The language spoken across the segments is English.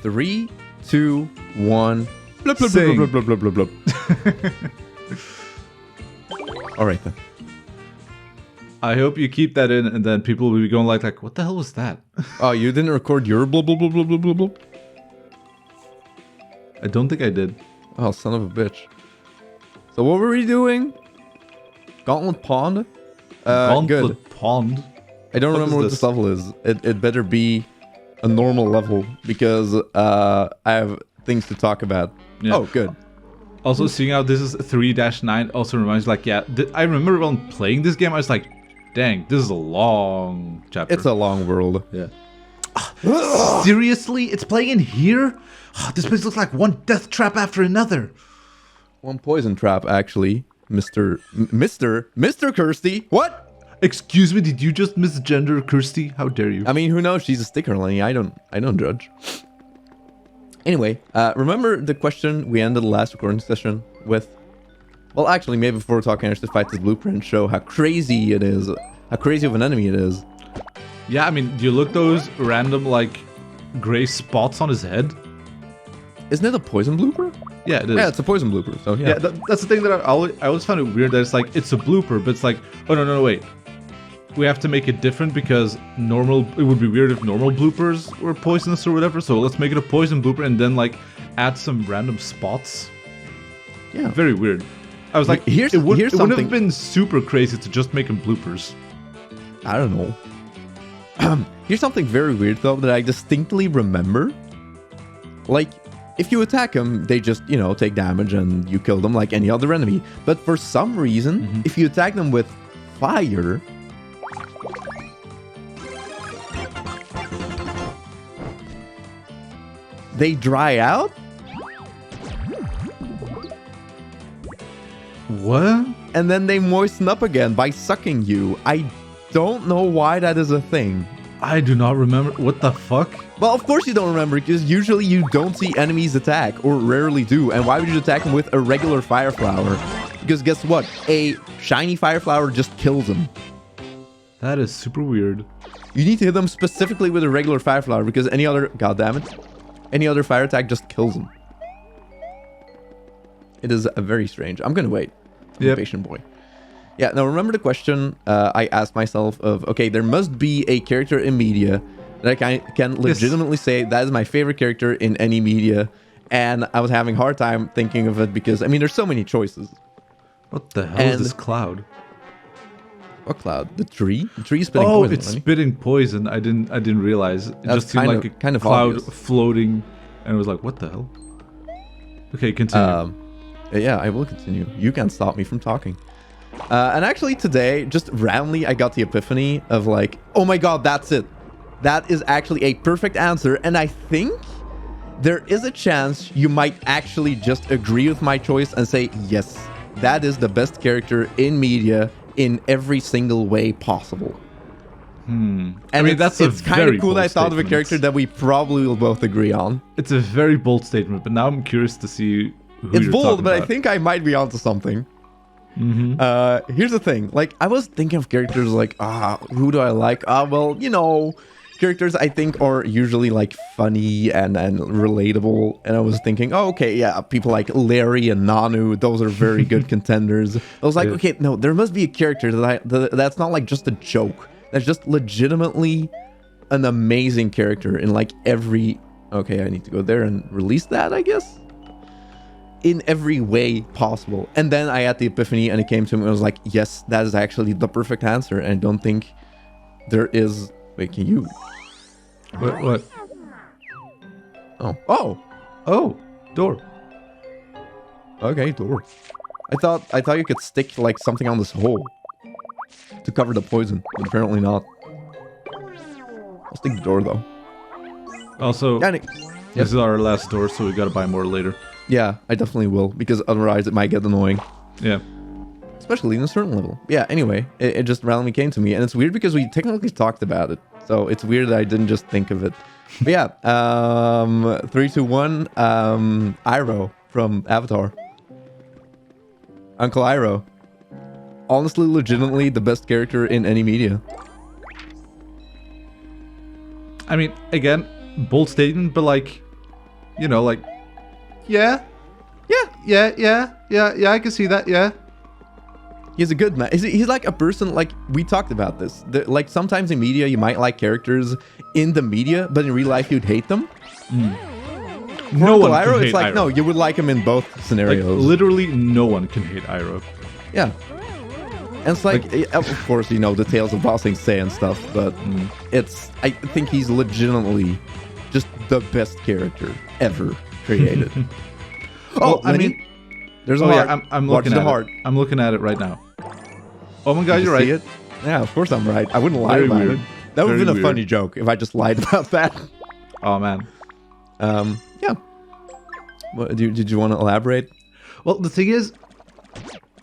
3, 2, 1. Blub, blub, Sing. blub, blub, blub, blub, blub, blub. All right then. I hope you keep that in, and then people will be going like, what the hell was that? Oh, you didn't record your blub, blub, blub, blub, blub, blub, blub? I don't think I did. Oh, son of a bitch. So what were we doing? Gauntlet Pond? Gauntlet Good. Pond. I don't What remember is what this? this level is. It better be a normal level because I have things to talk about. Yeah. Oh, good. Also, seeing how this is 3-9 also reminds like, yeah, I remember when playing this game, I was like, dang, this is a long chapter. It's a long world. Yeah. Seriously? It's playing in here? This place looks like one death trap after another. One poison trap, actually. Mr. Kirsty. What? Excuse me, did you just misgender Kirsty? How dare you? I mean, who knows? She's a sticker, Lenny. I don't judge. Anyway, remember the question we ended the last recording session with? Well, actually, maybe before we're talking, I should fight this blueprint, show how crazy it is, how crazy of an enemy it is. Yeah, I mean, do you look those random, like, gray spots on his head? Isn't it a poison blooper? Yeah, it is. Yeah, it's a poison blooper, so yeah. Yeah, that's the thing that I always found it weird that it's like, it's a blooper, but it's like, oh, no, wait. We have to make it different because it would be weird if normal bloopers were poisonous or whatever, so let's make it a poison blooper and then, like, add some random spots. Yeah. Very weird. I was like, Here's it wouldn't something- have been super crazy to just make them bloopers. I don't know. Here's something very weird, though, that I distinctly remember. Like, if you attack them, they just, take damage and you kill them like any other enemy. But for some reason, if you attack them with fire... they dry out? What? And then they moisten up again by sucking you. I don't know why that is a thing. I do not remember. What the fuck? Well, of course you don't remember, because usually you don't see enemies attack, or rarely do. And why would you attack them with a regular fire flower? Because guess what? A shiny fire flower just kills them. That is super weird. You need to hit them specifically with a regular fire flower, because any other... God damn it. Any other fire attack just kills them. It is very strange. I'm gonna wait. I'm a patient boy. Yeah, now remember the question I asked myself of, okay, there must be a character in media that I can legitimately say that is my favorite character in any media. And I was having a hard time thinking of it because, I mean, there's so many choices. What the hell is this cloud? What cloud? The tree? The tree is spitting poison. poison. It's spitting poison. I didn't realize. It That's just seemed like a kind of cloud obvious. floating, and it was like, what the hell? Okay, continue. Yeah, I will continue. You can't stop me from talking. And actually today, just randomly, I got the epiphany of like, oh my god, that's it. That is actually a perfect answer. And I think there is a chance you might actually just agree with my choice and say, yes, that is the best character in media in every single way possible. And I mean, it's kind of cool that I thought of a character that we probably will both agree on. It's a very bold statement, but now I'm curious to see who It's you're bold, talking but about. I think I might be onto something. Here's the thing. Like, I was thinking of characters like, who do I like? Well, characters I think are usually like funny and relatable. And I was thinking, oh, okay, yeah, people like Larry and Nanu, those are very good contenders. I was like, okay, no, there must be a character that's not like just a joke. That's just legitimately an amazing character in like every... Okay, I need to go there and release that, I guess? In every way possible. And then I had the epiphany and it came to me and I was like, yes, that is actually the perfect answer. And I don't think there is... Wait, can you... What? Oh, Door. okay, door. I thought you could stick like something on this hole to cover the poison, but apparently not. I'll stick the door though. Also, Yeah, this is our last door, so we gotta buy more later. yeah, I definitely will, because otherwise it might get annoying. Yeah. Especially in a certain level. Yeah, anyway, it just randomly came to me. And it's weird because we technically talked about it. So it's weird that I didn't just think of it. But yeah, 3, 2, 1, Iroh from Avatar. Uncle Iroh. Honestly, legitimately the best character in any media. I mean, again, bold statement, but like, you know, like, yeah, I can see that, yeah. He's a good man. He's like a person, like, we talked about this. Like, sometimes in media, you might like characters in the media, but in real life, you'd hate them. No one can Iroh, hate it's like, Iroh. no, you would like him in both Like, scenarios. literally no one can hate Iroh. Yeah. And it's like, of course, you know, the tales of Bossing Say and stuff, but I think he's legitimately just the best character ever created. Well, I mean, there's a oh heart. yeah, I'm Watch looking the at heart. it. I'm looking at it right now. Oh my god, Did you you're right. see it? Yeah, of course I'm right. I wouldn't lie Very about weird. it. That would have Very been a weird. funny joke if I just lied about that. Oh man. Yeah. What, did you want to elaborate? Well, the thing is,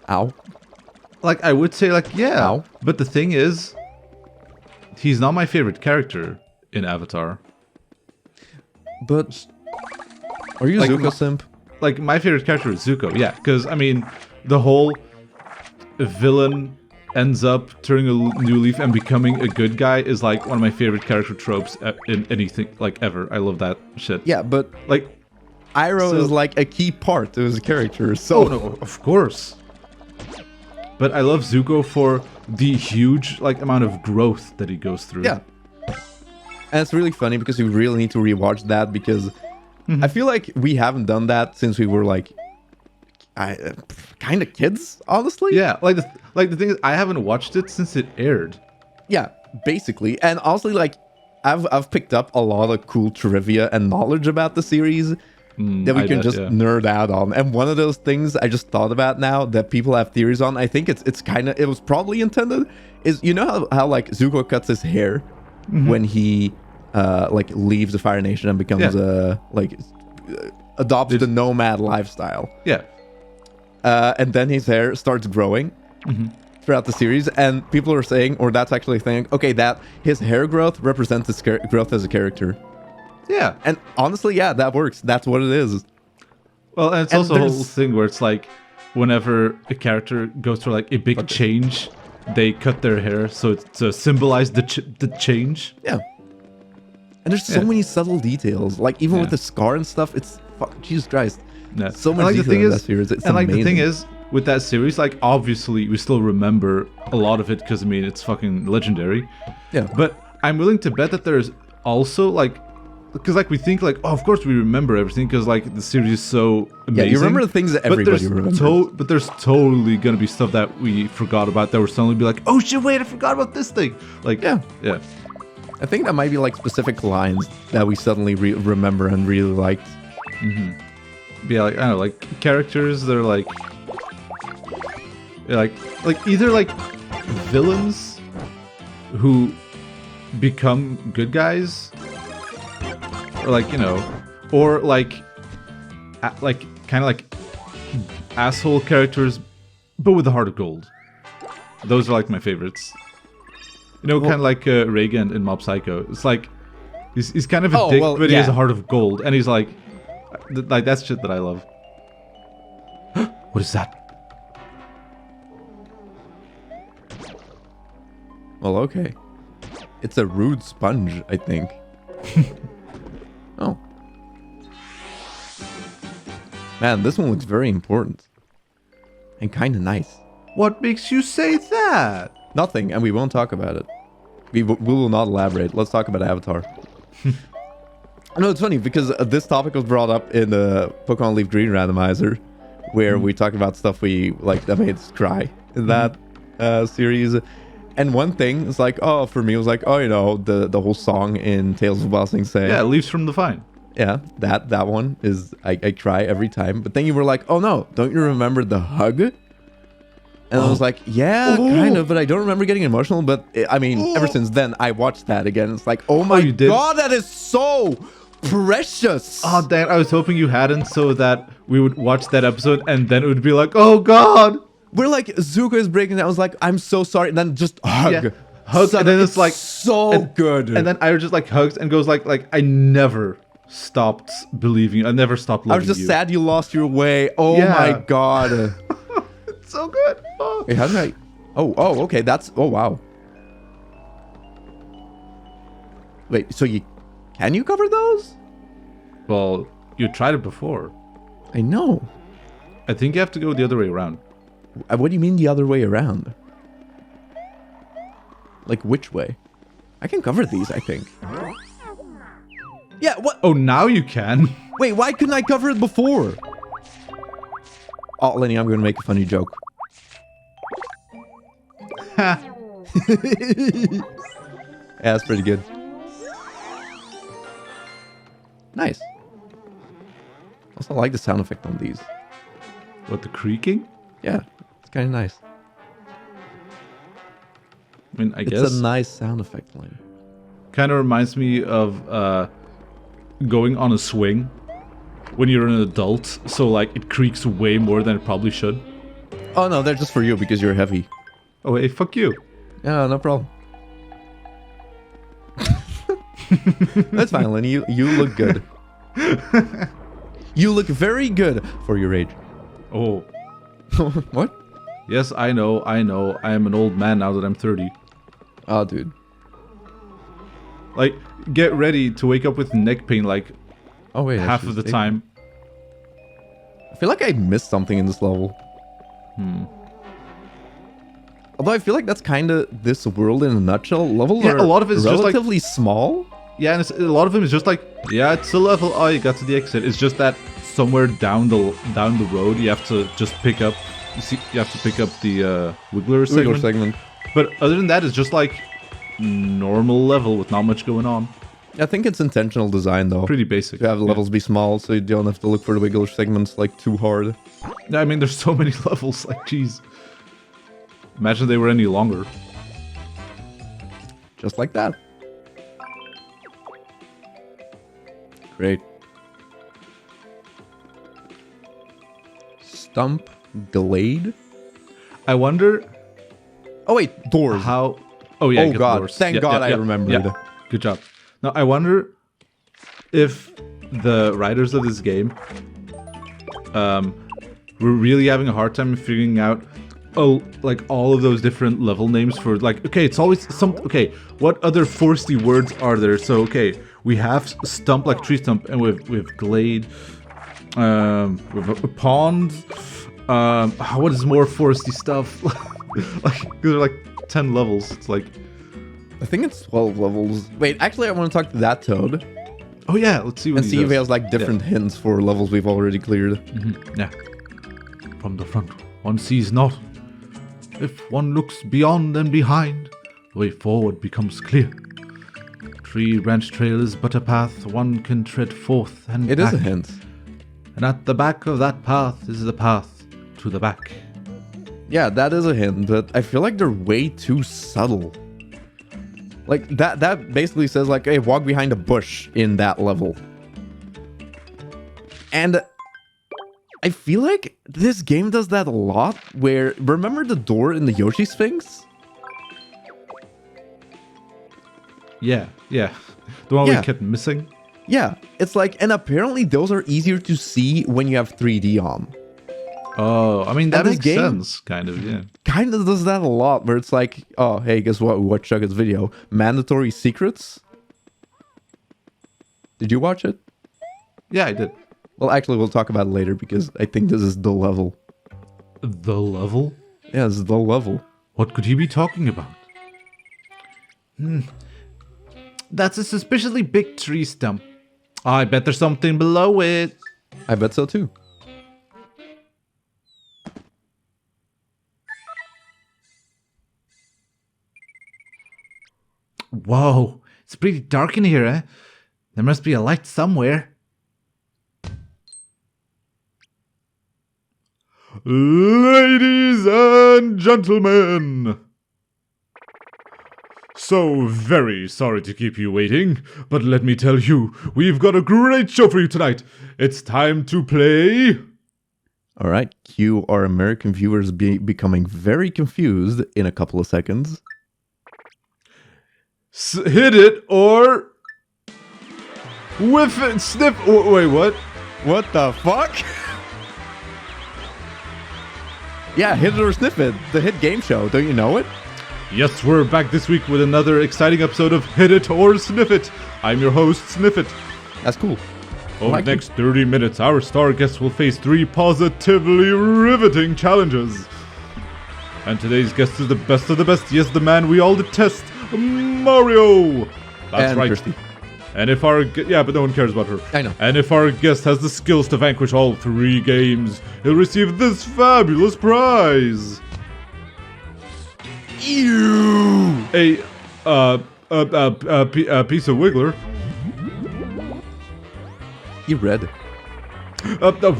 Ow. like, I would say, like, yeah. Ow. But the thing is, he's not my favorite character in Avatar. But are you Like, Zuko simp? Like, my favorite character is Zuko, yeah. Because, I mean, the whole villain ends up turning a new leaf and becoming a good guy is, like, one of my favorite character tropes in anything, like, ever. I love that shit. Yeah, but Like, Iroh So- is like a key part to his character. So oh, no, of course. But I love Zuko for the huge, like, amount of growth that he goes through. yeah. And it's really funny because you really need to rewatch that because I feel like we haven't done that since we were like kind of kids, honestly. Yeah, like the thing is, I haven't watched it since it aired. Yeah, basically. And honestly, like I've picked up a lot of cool trivia and knowledge about the series that we I can bet, just yeah. nerd out on. And one of those things I just thought about now that people have theories on, I think it's kind of, it was probably intended, is you know how like Zuko cuts his hair when he like leaves the Fire Nation and becomes adopts the nomad lifestyle. Yeah. And then his hair starts growing throughout the series, and people are saying, or that's actually saying, okay, that his hair growth represents his growth as a character. Yeah. And honestly, yeah, that works. That's what it is. Well, and it's And also a whole there's- thing where it's like, whenever a character goes through like a big change, they cut their hair so it's to symbolize the change. Yeah. And there's so Yeah. many subtle details. Like, even with Yeah. the scar and stuff, it's... Jesus Christ. Yeah. So And, much like, the detail thing in is, that series. It's and like amazing. the thing is, with that series, like obviously we still remember a lot of it because I mean it's fucking legendary. Yeah. But I'm willing to bet that there's also like, because like we think like, oh, of course we remember everything because like the series is so amazing. Yeah, you remember the things that everybody remembers. But there's totally gonna be stuff that we forgot about that we're suddenly be like, oh shit, wait, I forgot about this thing. Like, Yeah. yeah. I think that might be like specific lines that we suddenly remember and really liked. Yeah, like I don't know, like characters that are like either like villains who become good guys, or like, you know, or like kind of like asshole characters, but with a heart of gold. Those are like my favorites. You know, kind of like Reagan in Mob Psycho. It's like he's kind of a dick, but he has a heart of gold, and he's like that's shit that I love. What is that? Well, okay. It's a rude sponge, I think. Oh. Man, this one looks very important. And kind of nice. What makes you say that? Nothing, and we won't talk about it. We will not elaborate. Let's talk about Avatar. No, it's funny because this topic was brought up in the Pokemon Leaf Green randomizer, where we talked about stuff we like that made us cry in that series. And one thing is like, oh, for me, it was like, oh, you know, the whole song in Tales of Bossing Say. Yeah, Leaves from the Vine. Yeah, that one is, I cry every time. But then you were like, oh no, don't you remember the hug? And I was like, yeah, kind of, but I don't remember getting emotional. But I mean, ever since then, I watched that again. It's like, oh my you did? god, that is so precious. Oh, damn, I was hoping you hadn't so that we would watch that episode and then it would be like, oh god! We're like, Zuko is breaking down. I was like, I'm so sorry. And then just hug. Yeah. Hugs, and then it's like so good. And then Ira just like hugs and goes like I never stopped believing you. I never stopped I loving you. was just sad you lost your way. Oh Yeah. my god. It's so good. Oh. Wait, how did I... Oh, okay. That's... Oh, wow. Wait, so can you cover those? Well, You tried it before. I know. I think you have to go the other way around. What do you mean the other way around? Like which way? I can cover these, I think. Yeah, what? Oh, now you can. Wait, why couldn't I cover it before? Oh, Lenny, I'm gonna make a funny joke. Ha. Yeah, that's pretty good. Nice. Also, I like the sound effect on these. What, the creaking? Yeah, it's kind of nice. I mean, I guess... It's a nice sound effect, Lenny. Kind of reminds me of going on a swing when you're an adult. So, like, it creaks way more than it probably should. Oh, no, they're just for you because you're heavy. Oh, hey, fuck you. Yeah, no problem. That's fine, Lenny. You look good. You look very good for your age. Oh. What? Yes, I know. I am an old man now that I'm 30. Oh, dude. Like, get ready to wake up with neck pain, like, Oh, wait. half of the time. I feel like I missed something in this level. Although I feel like that's kind of this world in a nutshell. Levels Yeah, are a lot of it's just, like- relatively small. Yeah, and a lot of them is just like, yeah, it's a level. Oh, you got to the exit. It's just that somewhere down the road, you have to just pick up. You have to pick up the Wiggler segment. segment. But other than that, it's just like normal level with not much going on. I think it's intentional design, though. Pretty basic. To have the levels be small, so you don't have to look for the Wiggler segments like too hard. Yeah, I mean, there's so many levels. Like, jeez. Imagine they were any longer. Just like that. Great. Stump Glade? I wonder Oh wait, doors. how. Oh yeah. Oh get god, doors. thank Yeah, god yeah, I yeah, remembered. yeah. Good job. Now I wonder if the writers of this game were really having a hard time figuring out like all of those different level names for like, okay, it's always some, okay, what other foresty words are there? So okay, we have stump, like tree stump, and with glade, with a pond. What is more foresty stuff? Like, these are like 10 levels. It's like, I think it's 12 levels. Wait, actually I want to talk to that toad oh yeah, let's see what and he see if does. he has like different hints for levels we've already cleared. Yeah. From the front, one sees not. If one looks beyond and behind, the way forward becomes clear. Tree branch trail is but a path one can tread forth and It back. is a hint. And at the back of that path is the path to the back. Yeah, that is a hint, but I feel like they're way too subtle. Like, that basically says, like, hey, walk behind a bush in that level. And I feel like this game does that a lot, where, remember the door in the Yoshi Sphinx? Yeah. The one Yeah. we kept missing. Yeah, it's like, and apparently those are easier to see when you have 3D on. Oh, I mean, that And this makes game- sense, kind of, yeah. Kind of does that a lot, where it's like, oh, hey, guess what? We watched Chugg's video. Mandatory secrets? Did you watch it? Yeah, I did. Well, actually, we'll talk about it later because I think this is the level. The level? Yeah, this is the level. What could he be talking about? That's a suspiciously big tree stump. I bet there's something below it. I bet so too. Whoa, it's pretty dark in here, eh? There must be a light somewhere. Ladies and gentlemen! So very sorry to keep you waiting, but let me tell you, we've got a great show for you tonight. It's time to play... All right, cue our American viewers becoming very confused in a couple of seconds. Hit it or... whiff it, sniff... Oh, wait, what? What the fuck? Yeah, hit it or sniff it. The hit game show. Don't you know it? Yes, we're back this week with another exciting episode of Hit It or Sniff It. I'm your host, Sniff It. That's cool. Over the next 30 minutes, our star guests will face 3 positively riveting challenges. And today's guest is the best of the best. Yes, the man we all detest, Mario. That's and right. Kirsty. And if our but no one cares about her. I know. And if our guest has the skills to vanquish all 3 games, he'll receive this fabulous prize. Ew. A piece of Wiggler. You read.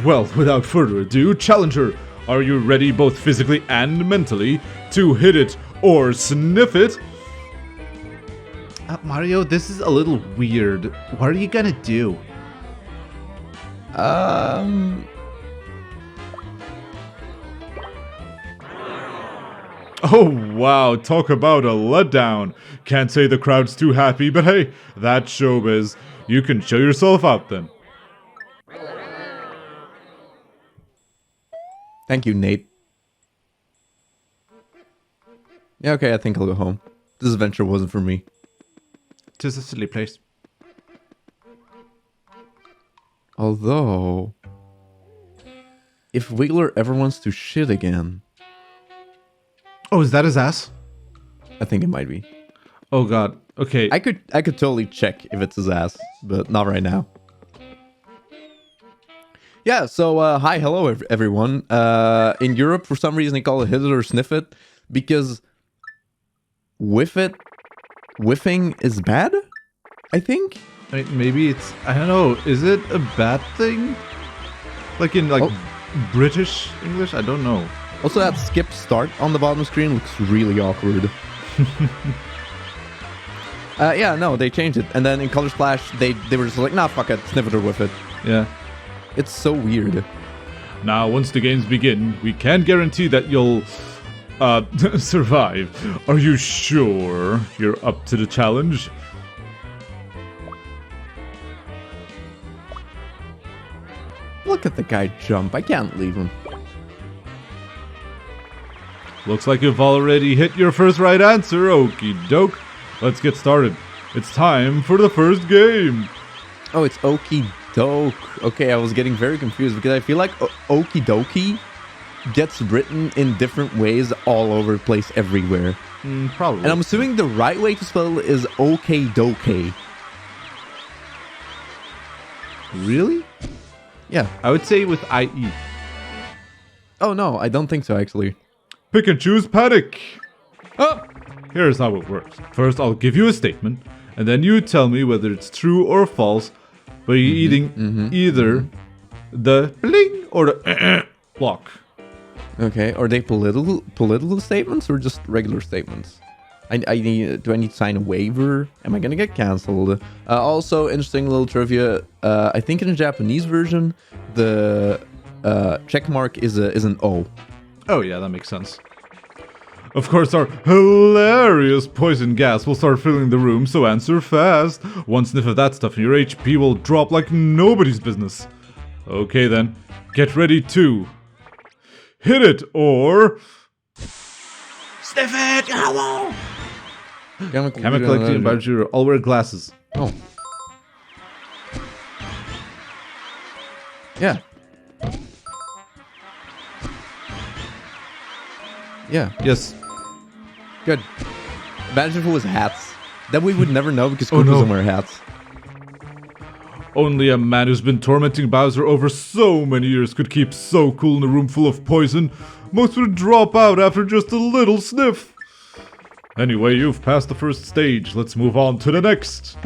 Well, without further ado, challenger, are you ready both physically and mentally to hit it or sniff it? Mario, this is a little weird. What are you gonna do? Oh wow, talk about a letdown. Can't say the crowd's too happy, but hey, that's showbiz. You can show yourself out then. Thank you, Nate. Yeah, okay, I think I'll go home. This adventure wasn't for me. Just a silly place. Although, if Wiggler ever wants to shit again, Oh, is that his ass? I think it might be. Oh god, okay. I could totally check if it's his ass, but not right now. Yeah, so hi, hello everyone. In Europe, for some reason, they call it hit it or sniff it because whiffing is bad, I think. I mean, maybe it's, I don't know, is it a bad thing? Like in British English? I don't know. Also, that skip start on the bottom screen looks really awkward. Yeah, no, they changed it. And then in Color Splash, they were just like, nah, fuck it, sniff it or whiff it. Yeah. It's so weird. Now, once the games begin, we can't guarantee that you'll survive. Are you sure you're up to the challenge? Look at the guy jump. I can't leave him. Looks like you've already hit your first right answer, okie doke. Let's get started. It's time for the first game. Oh, it's okie doke. Okay, I was getting very confused because I feel like okie dokie gets written in different ways all over the place everywhere. Probably. And I'm assuming the right way to spell it is okay doke. Really? Yeah. I would say with IE. Oh, no, I don't think so, actually. Pick and choose panic. Oh, here's how it works. First, I'll give you a statement, and then you tell me whether it's true or false by eating either the bling or the block. Okay, are they political statements or just regular statements? Do I need to sign a waiver? Am I gonna get cancelled? Also, interesting little trivia. I think in the Japanese version, the check mark is an O. Oh yeah, that makes sense. Of course, our hilarious poison gas will start filling the room, so answer fast. One sniff of that stuff and your HP will drop like nobody's business. Okay then, get ready to hit it or Sniff it! Hello! chemical activity about you. I'll wear glasses. Oh. Yeah. Yeah. Yes. Good. Imagine if it was hats. Then we would never know because Oh, Koopa no. doesn't wear hats. Only a man who's been tormenting Bowser over so many years could keep so cool in a room full of poison. Most would drop out after just a little sniff. Anyway, you've passed the first stage. Let's move on to the next.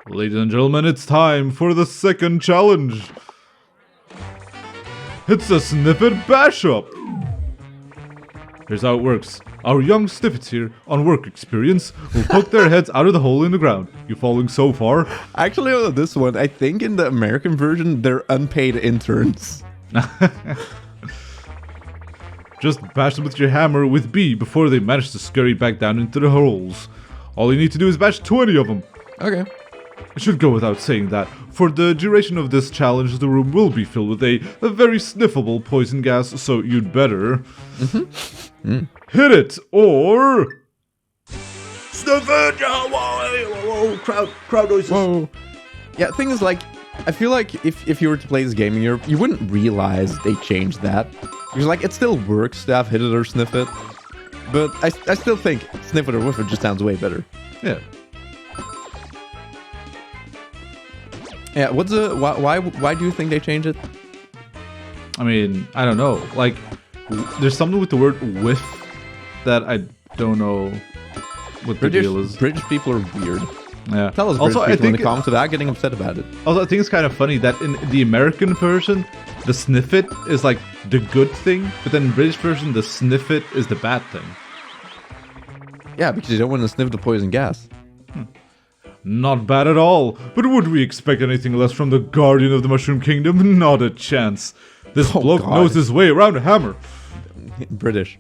Ladies and gentlemen, it's time for the second challenge. It's a Sniff It Bash Up. Here's how it works. Our young sniffets here, on work experience, will poke their heads out of the hole in the ground. You following so far? Actually, on this one, I think in the American version, they're unpaid interns. Just bash them with your hammer with B before they manage to scurry back down into the holes. All you need to do is bash 20 of them. Okay. It should go without saying that, for the duration of this challenge, the room will be filled with a very sniffable poison gas, so you'd better... Hit it, or... Sniff it! Whoa, crowd noises. Whoa. Yeah, thing is, like, I feel like if you were to play this game in Europe, you wouldn't realize they changed that. Because, like, it still works to have hit it or sniff it. But I still think sniff it or whiff it just sounds way better. Yeah. Yeah, why do you think they changed it? I mean, I don't know. Like, there's something with the word whiff that I don't know what the deal is. British people are weird. Yeah. Tell us, British people in the comments without getting upset about it. Also, I think it's kind of funny that in the American version, the sniff it is like the good thing, but then in the British version, the sniff it is the bad thing. Yeah, because you don't want to sniff the poison gas. Not bad at all, but would we expect anything less from the Guardian of the Mushroom Kingdom? Not a chance. This bloke knows his way around a hammer. British.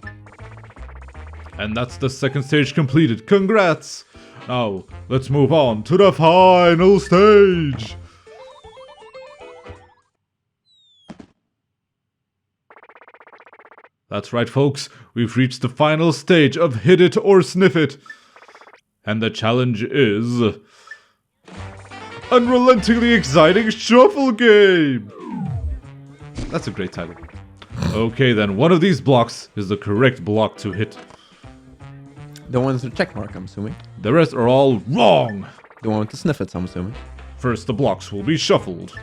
And that's the second stage completed. Congrats! Now, let's move on to the final stage! That's right, folks. We've reached the final stage of Hit It or Sniff It. And the challenge is... Unrelentingly Exciting Shuffle Game! That's a great title. Okay then, one of these blocks is the correct block to hit. The one with the check mark, I'm assuming. The rest are all wrong! The one with the sniff it, I'm assuming. First, the blocks will be shuffled.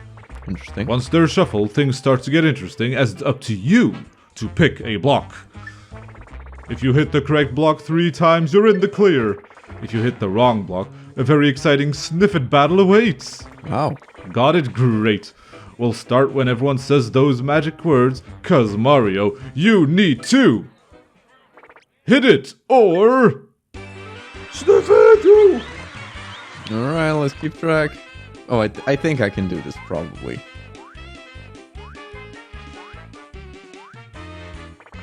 Interesting. Once they're shuffled, things start to get interesting as it's up to you to pick a block. If you hit the correct block 3 times, you're in the clear. If you hit the wrong block, a very exciting sniff it battle awaits. Wow. Got it? Great. We'll start when everyone says those magic words, 'cause Mario, you need to hit it or sniff it! Alright, let's keep track. Oh, I think I can do this, probably.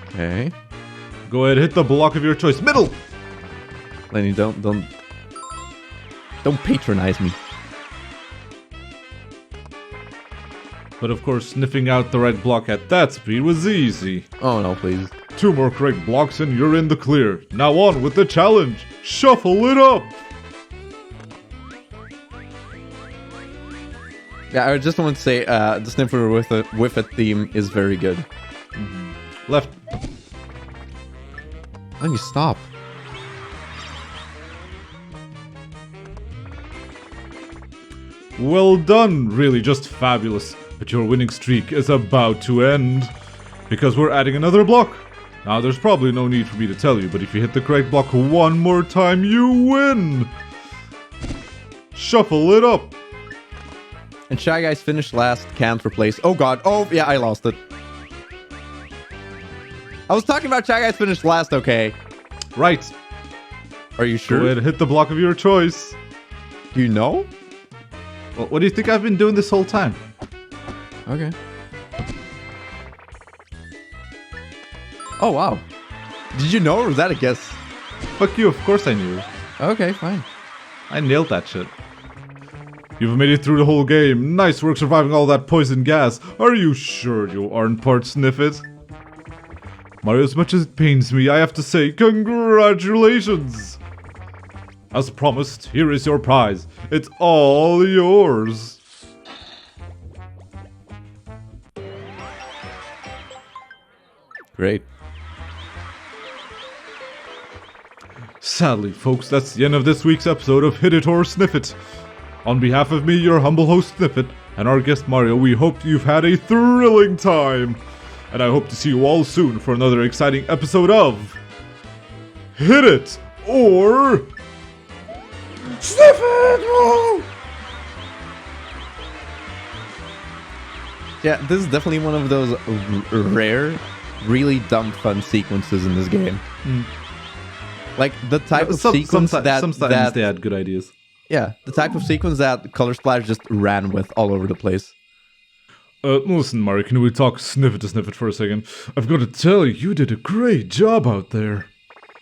Okay. Go ahead, hit the block of your choice. Middle! Lenny, don't patronize me. But of course, sniffing out the right block at that speed was easy. Oh no, please. 2 more correct blocks and you're in the clear. Now on with the challenge. Shuffle it up! Yeah, I just want to say the sniffer with a theme is very good. Left. Let me stop. Well done, really just fabulous. But your winning streak is about to end. Because we're adding another block. Now there's probably no need for me to tell you, but if you hit the correct block 1 more time, you win! Shuffle it up! And Shy Guys finished last, can't replace. Oh god, oh yeah, I lost it. I was talking about Shy Guys finished last, okay. Right. Are you sure? Go ahead, hit the block of your choice. Do you know? Well, what do you think I've been doing this whole time? Okay. Oh wow. Did you know or was that a guess? Fuck you, of course I knew. Okay, fine. I nailed that shit. You've made it through the whole game. Nice work surviving all that poison gas. Are you sure you aren't part Sniff It? Mario, as much as it pains me, I have to say congratulations! As promised, here is your prize. It's all yours. Great. Sadly, folks, that's the end of this week's episode of Hit It or Sniff It. On behalf of me, your humble host Sniff It, and our guest Mario, we hope you've had a thrilling time. And I hope to see you all soon for another exciting episode of Hit It or Sniff It! Yeah, this is definitely one of those rare, really dumb fun sequences in this game. Like the type of sequence sometimes they had good ideas. Yeah, the type of sequence that Color Splash just ran with all over the place. Listen, Mario, can we talk Sniff It to Sniff It for a second? I've got to tell you, you did a great job out there.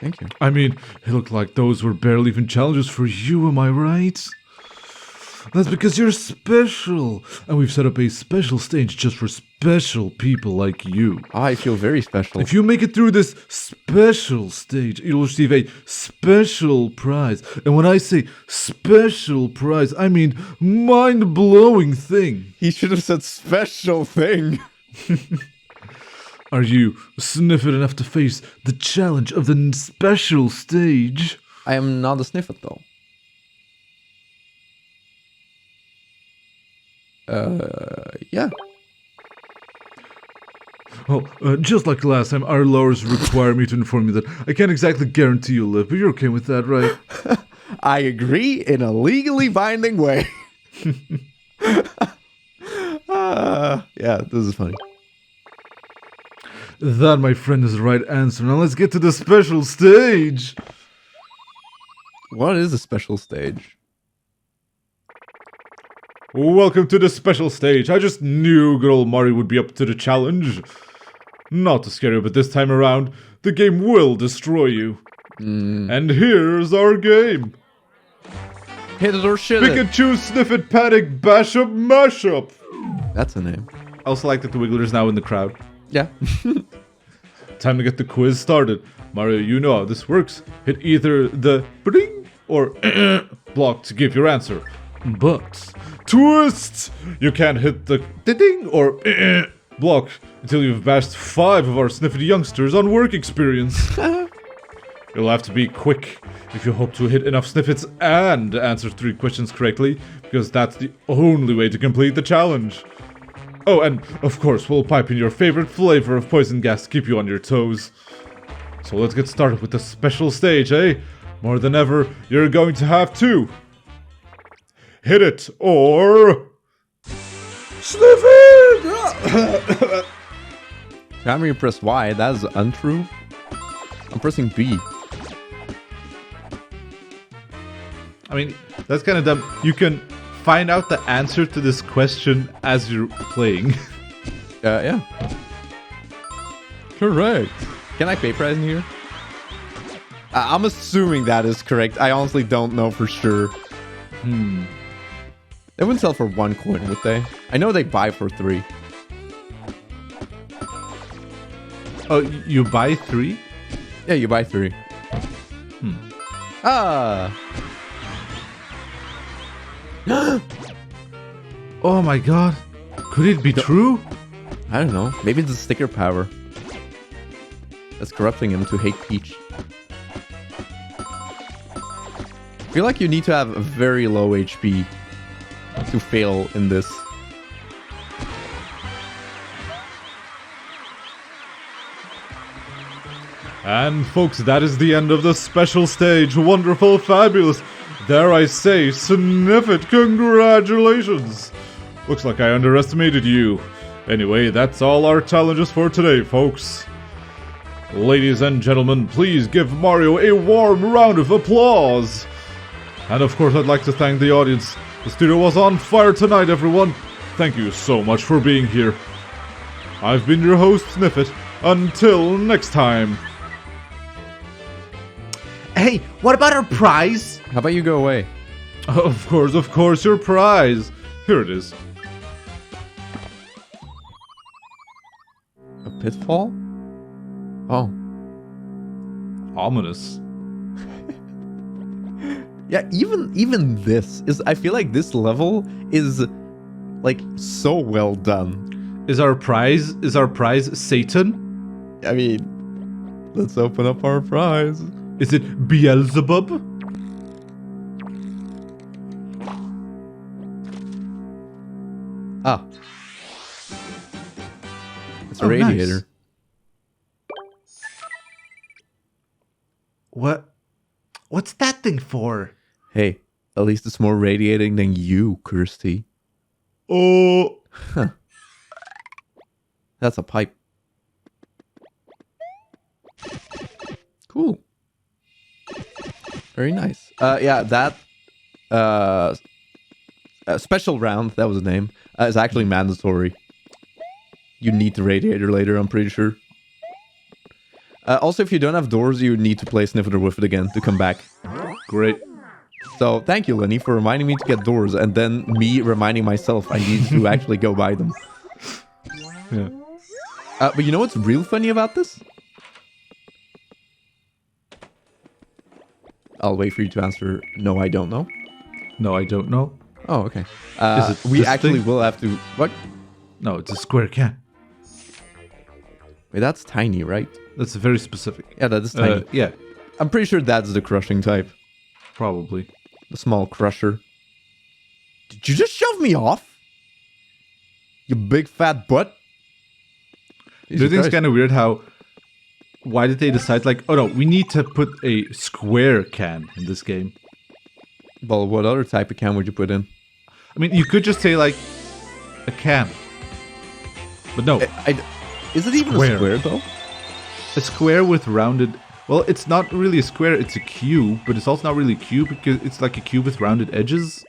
Thank you. I mean, it looked like those were barely even challenges for you, am I right? That's because you're special. And we've set up a special stage just for special people like you. I feel very special. If you make it through this special stage, you'll receive a special prize. And when I say special prize, I mean mind-blowing thing. He should have said special thing. Are you sniffed enough to face the challenge of the special stage? I am not a sniffet though. Yeah. Oh, just like last time, our laws require me to inform you that I can't exactly guarantee you'll live, but you're okay with that, right? I agree in a legally binding way. Yeah, this is funny. That, my friend, is the right answer. Now let's get to the special stage. What is a special stage? Welcome to the special stage. I just knew good old Mario would be up to the challenge. Not to scare you, but this time around, the game will destroy you. And here's our game. Hit it or shit Pick it. and choose, sniff it, panic, bash up, mash up. That's a name. I also like that the Wiggler is now in the crowd. Yeah. Time to get the quiz started. Mario, you know how this works. Hit either the bring or block to give your answer. But twist! You can't hit the ding or block until you've bashed 5 of our sniffy youngsters on work experience. You'll have to be quick if you hope to hit enough sniffets and answer 3 questions correctly, because that's the only way to complete the challenge. Oh, and of course, we'll pipe in your favorite flavor of poison gas to keep you on your toes. So let's get started with the special stage, eh? More than ever, you're going to have to hit it or sniff it! How many you press Y? That is untrue. I'm pressing B. I mean, that's kind of dumb. You can find out the answer to this question as you're playing. Yeah. Correct. Can I pay price in here? I'm assuming that is correct. I honestly don't know for sure. They wouldn't sell for 1 coin, would they? I know they buy for 3. Oh, you buy 3? Yeah, you buy 3. Ah. Oh my god. Could it be true? I don't know. Maybe it's the sticker power that's corrupting him to hate Peach. I feel like you need to have a very low HP to fail in this. And folks, that is the end of the special stage. Wonderful, fabulous. Dare I say, sniff it. Congratulations. Looks like I underestimated you. Anyway, that's all our challenges for today, folks. Ladies and gentlemen, please give Mario a warm round of applause. And of course, I'd like to thank the audience. The studio was on fire tonight, everyone. Thank you so much for being here. I've been your host, Sniffit. Until next time. Hey, what about our prize? How about you go away? Of course, your prize. Here it is. A pitfall? Oh. Ominous. Yeah, even this is, I feel like this level is like so well done. Is our prize Satan? I mean, let's open up our prize. Is it Beelzebub? Ah. It's a radiator. Nice. What's that thing for? Hey, at least it's more radiating than you, Kirsty. Oh. That's a pipe. Cool. Very nice. Yeah, that special round, that was the name, is actually mandatory. You need the radiator later, I'm pretty sure. Also, if you don't have doors, you need to play Sniff It or Whiff It again to come back. Great. So thank you, Lenny, for reminding me to get doors, and then me reminding myself I need to actually go buy them. Yeah. But you know what's real funny about this? I'll wait for you to answer. No, I don't know. No, I don't know. Oh, okay. Is it we this actually thing? will have to. What? No, it's a square can. Wait, that's tiny, right? That's very specific. Yeah, that is tiny. Yeah, I'm pretty sure that's the crushing type. probably. The small crusher. Did you just shove me off? You big fat butt. Do you think it's kind of weird how... Why did they decide, like, oh no, we need to put a square can in this game? Well, what other type of can would you put in? I mean, you could just say, like, a can. But no, Is it even Square. a square, though? a square with rounded... Well, it's not really a square, it's a cube, but it's also not really a cube because it's like a cube with rounded edges.